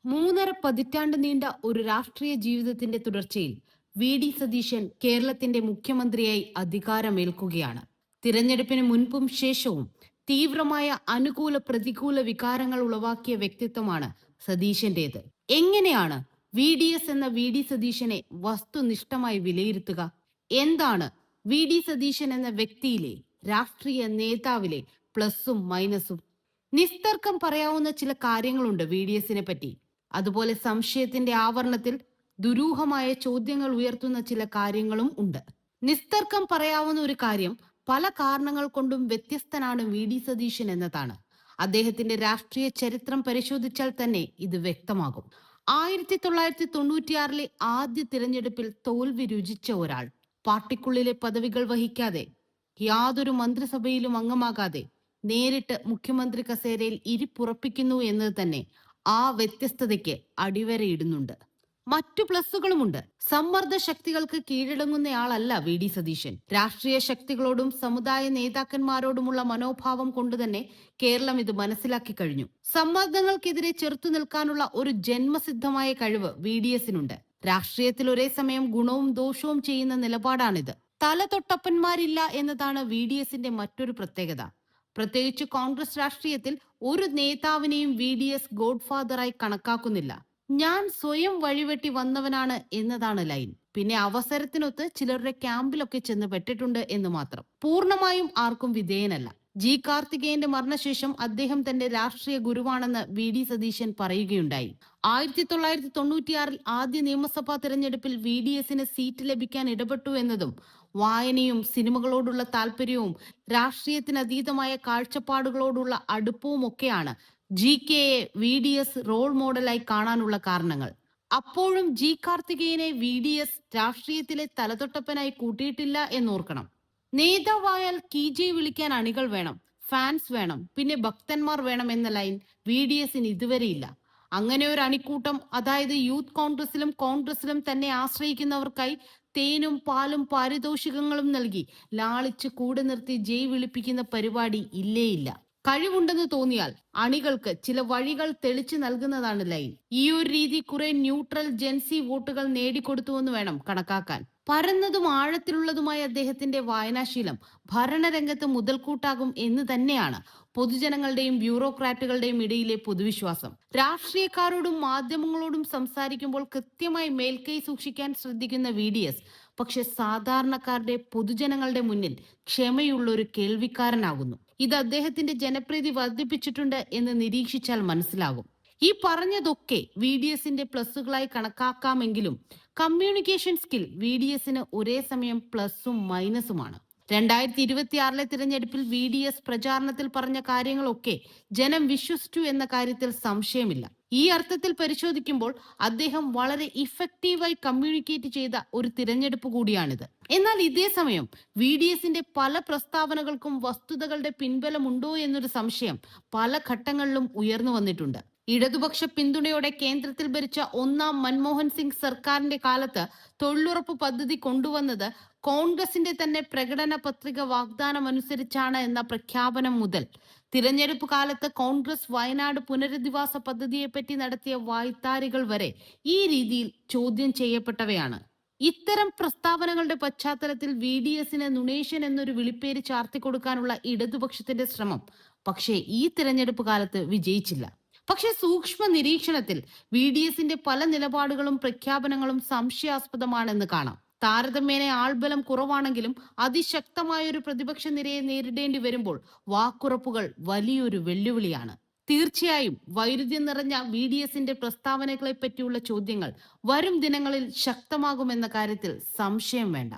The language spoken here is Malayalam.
മൂന്നര പതിറ്റാണ്ട് നീണ്ട ഒരു രാഷ്ട്രീയ ജീവിതത്തിന്റെ തുടർച്ചയിൽ വി സതീശൻ കേരളത്തിന്റെ മുഖ്യമന്ത്രിയായി അധികാരമേൽക്കുകയാണ്. തിരഞ്ഞെടുപ്പിന് മുൻപും ശേഷവും തീവ്രമായ അനുകൂല പ്രതികൂല വികാരങ്ങൾ ഉളവാക്കിയ വ്യക്തിത്വമാണ് സതീശന്റേത്. എങ്ങനെയാണ് വി ഡി സതീശനെ വസ്തുനിഷ്ഠമായി വിലയിരുത്തുക? എന്താണ് സതീശൻ എന്ന വ്യക്തിയിലെ, രാഷ്ട്രീയ നേതാവിലെ പ്ലസും മൈനസും? നിസ്തർക്കം പറയാവുന്ന ചില കാര്യങ്ങളുണ്ട് എസിനെ പറ്റി. അതുപോലെ സംശയത്തിന്റെ ആവരണത്തിൽ ദുരൂഹമായ ചോദ്യങ്ങൾ ഉയർത്തുന്ന ചില കാര്യങ്ങളും ഉണ്ട്. നിസ്തർക്കം പറയാവുന്ന ഒരു കാര്യം, പല കാരണങ്ങൾ കൊണ്ടും വ്യത്യസ്തനാണ് സതീശൻ എന്നതാണ്. അദ്ദേഹത്തിന്റെ രാഷ്ട്രീയ ചരിത്രം പരിശോധിച്ചാൽ തന്നെ ഇത് വ്യക്തമാകും. 1996 ആദ്യ തിരഞ്ഞെടുപ്പിൽ തോൽവി രുചിച്ച ഒരാൾ, പാർട്ടിക്കുള്ളിലെ പദവികൾ വഹിക്കാതെ, യാതൊരു മന്ത്രിസഭയിലും അംഗമാകാതെ നേരിട്ട് മുഖ്യമന്ത്രി കസേരയിൽ ഇരിപ്പുറപ്പിക്കുന്നു എന്നത് തന്നെ ആ വ്യത്യസ്തതയ്ക്ക് അടിവരയിടുന്നുണ്ട്. മറ്റു പ്ലസുകളുമുണ്ട്. സമ്മർദ്ദ ശക്തികൾക്ക് കീഴടങ്ങുന്നയാളല്ല ഡി സതീശൻ. രാഷ്ട്രീയ ശക്തികളോടും സമുദായ നേതാക്കന്മാരോടുമുള്ള മനോഭാവം കൊണ്ടുതന്നെ കേരളം ഇത് മനസ്സിലാക്കി കഴിഞ്ഞു. സമ്മർദ്ദങ്ങൾക്കെതിരെ ചെറുത്തു നിൽക്കാനുള്ള ഒരു ജന്മസിദ്ധമായ കഴിവ് എസിനുണ്ട്. രാഷ്ട്രീയത്തിൽ ഒരേ സമയം ഗുണവും ദോഷവും ചെയ്യുന്ന നിലപാടാണിത്. തലതൊട്ടപ്പന്മാരില്ല എന്നതാണ് എസിന്റെ മറ്റൊരു പ്രത്യേകത. പ്രത്യേകിച്ച് കോൺഗ്രസ് രാഷ്ട്രീയത്തിൽ ഒരു നേതാവിനെയും എസ് ഗോഡ്ഫാദറായി കണക്കാക്കുന്നില്ല. ഞാൻ സ്വയം വഴിവെട്ടി വന്നവനാണ് എന്നതാണ് ലൈൻ. പിന്നെ അവസരത്തിനൊത്ത് ചിലരുടെ ക്യാമ്പിലൊക്കെ ചെന്ന് പെട്ടിട്ടുണ്ട് എന്ന് മാത്രം. പൂർണ്ണമായും ആർക്കും വിധേയനല്ല. കാർത്തികേയന്റെ മരണശേഷം അദ്ദേഹം തന്റെ രാഷ്ട്രീയ ഗുരുവാണെന്ന് ഡി സതീശൻ പറയുകയുണ്ടായി. 1996 ആദ്യ നിയമസഭാ തെരഞ്ഞെടുപ്പിൽ എസിന് സീറ്റ് ലഭിക്കാൻ ഇടപെട്ടു എന്നതും വായനയും സിനിമകളോടുള്ള താല്പര്യവും രാഷ്ട്രീയത്തിനതീതമായ കാഴ്ചപ്പാടുകളോടുള്ള അടുപ്പവും ഒക്കെയാണ് എസ് റോൾ മോഡലായി കാണാനുള്ള കാരണങ്ങൾ. അപ്പോഴും കാർത്തികേയനെ എസ് രാഷ്ട്രീയത്തിലെ തലതൊട്ടപ്പനായി കൂട്ടിയിട്ടില്ല എന്നോർക്കണം. നേതാവായാൽ കീജെ വിളിക്കാൻ അണികൾ വേണം, ഫാൻസ് വേണം, പിന്നെ ഭക്തന്മാർ വേണം എന്ന ലൈൻ എസിന് ഇതുവരെയില്ല. അങ്ങനെ ഒരു അണിക്കൂട്ടം, അതായത് യൂത്ത് കോൺഗ്രസിലും തന്നെ ആശ്രയിക്കുന്നവർക്കായി തേനും പാലും പാരിതോഷികങ്ങളും നൽകി ലാളിച്ച് കൂടെ നിർത്തി ജയ് വിളിപ്പിക്കുന്ന പരിപാടി ഇല്ലേയില്ല. കഴിവുണ്ടെന്ന് തോന്നിയാൽ അണികൾക്ക് ചില വഴികൾ തെളിച്ചു നൽകുന്നതാണ് ലൈൻ. ഈ ഒരു രീതി കുറെ ന്യൂട്രൽ ജെൻസി വോട്ടുകൾ നേടിക്കൊടുത്തുവെന്ന് വേണം കണക്കാക്കാൻ. പരന്നതും ആഴത്തിലുള്ളതുമായ അദ്ദേഹത്തിന്റെ വായനാശീലം ഭരണരംഗത്ത് മുതൽക്കൂട്ടാകും എന്ന് തന്നെയാണ് പൊതുജനങ്ങളുടെയും ബ്യൂറോക്രാറ്റുകളുടെയും ഇടയിലെ പൊതുവിശ്വാസം. രാഷ്ട്രീയക്കാരോടും മാധ്യമങ്ങളോടും സംസാരിക്കുമ്പോൾ കൃത്യമായി മേൽക്കൈ സൂക്ഷിക്കാൻ ശ്രദ്ധിക്കുന്ന എസ് പക്ഷെ സാധാരണക്കാരുടെ, പൊതുജനങ്ങളുടെ മുന്നിൽ ക്ഷമയുള്ള ഒരു കേൾവിക്കാരനാകുന്നു. ഇത് അദ്ദേഹത്തിന്റെ ജനപ്രീതി വർദ്ധിപ്പിച്ചിട്ടുണ്ട് എന്ന് നിരീക്ഷിച്ചാൽ മനസ്സിലാകും. ഈ പറഞ്ഞതൊക്കെ എസിന്റെ പ്ലസുകളായി കണക്കാക്കാമെങ്കിലും കമ്മ്യൂണിക്കേഷൻ സ്കിൽ എസിന് ഒരേ സമയം പ്ലസും മൈനസുമാണ്. 2026 തിരഞ്ഞെടുപ്പിൽ എസ് പ്രചാരണത്തിൽ പറഞ്ഞ കാര്യങ്ങളൊക്കെ ജനം വിശ്വസിച്ചു എന്ന കാര്യത്തിൽ സംശയമില്ല. ഈ അർത്ഥത്തിൽ പരിശോധിക്കുമ്പോൾ അദ്ദേഹം വളരെ ഇഫക്റ്റീവായി കമ്മ്യൂണിക്കേറ്റ് ചെയ്ത ഒരു തിരഞ്ഞെടുപ്പ് കൂടിയാണിത്. എന്നാൽ ഇതേ സമയം എസിന്റെ പല പ്രസ്താവനകൾക്കും വസ്തുതകളുടെ പിൻബലമുണ്ടോ എന്നൊരു സംശയം പല ഘട്ടങ്ങളിലും ഉയർന്നു വന്നിട്ടുണ്ട്. ഇടതുപക്ഷ പിന്തുണയോടെ കേന്ദ്രത്തിൽ ഭരിച്ച ഒന്നാം മൻമോഹൻ സിംഗ് സർക്കാരിന്റെ കാലത്ത് തൊഴിലുറപ്പ് പദ്ധതി കൊണ്ടുവന്നത് കോൺഗ്രസിന്റെ തന്നെ പ്രകടന പത്രിക വാഗ്ദാനം അനുസരിച്ചാണ് എന്ന പ്രഖ്യാപനം മുതൽ തിരഞ്ഞെടുപ്പ് കാലത്ത് കോൺഗ്രസ് വയനാട് പുനരധിവാസ പദ്ധതിയെപ്പറ്റി നടത്തിയ വായ്ത്താരികൾ വരെ ഈ രീതിയിൽ ചോദ്യം ചെയ്യപ്പെട്ടവയാണ്. ഇത്തരം പ്രസ്താവനകളുടെ പശ്ചാത്തലത്തിൽ എസിന് നുണേശൻ എന്നൊരു വിളിപ്പേര് ചാർത്തിക്കൊടുക്കാനുള്ള ഇടതുപക്ഷത്തിന്റെ ശ്രമം പക്ഷേ ഈ തിരഞ്ഞെടുപ്പ് കാലത്ത് വിജയിച്ചില്ല. പക്ഷെ സൂക്ഷ്മ നിരീക്ഷണത്തിൽ എസിന്റെ പല നിലപാടുകളും പ്രഖ്യാപനങ്ങളും സംശയാസ്പദമാണെന്ന് കാണാം. താരതമ്യേന ആൾബലം കുറവാണെങ്കിലും അതിശക്തമായ ഒരു പ്രതിപക്ഷ നിരയെ നേരിടേണ്ടി വരുമ്പോൾ വാക്കുറപ്പുകൾ വലിയൊരു വെല്ലുവിളിയാണ്. തീർച്ചയായും വൈരുദ്ധ്യം നിറഞ്ഞ എസിന്റെ പ്രസ്താവനകളെ പറ്റിയുള്ള ചോദ്യങ്ങൾ വരും ദിനങ്ങളിൽ ശക്തമാകുമെന്ന കാര്യത്തിൽ സംശയം വേണ്ട.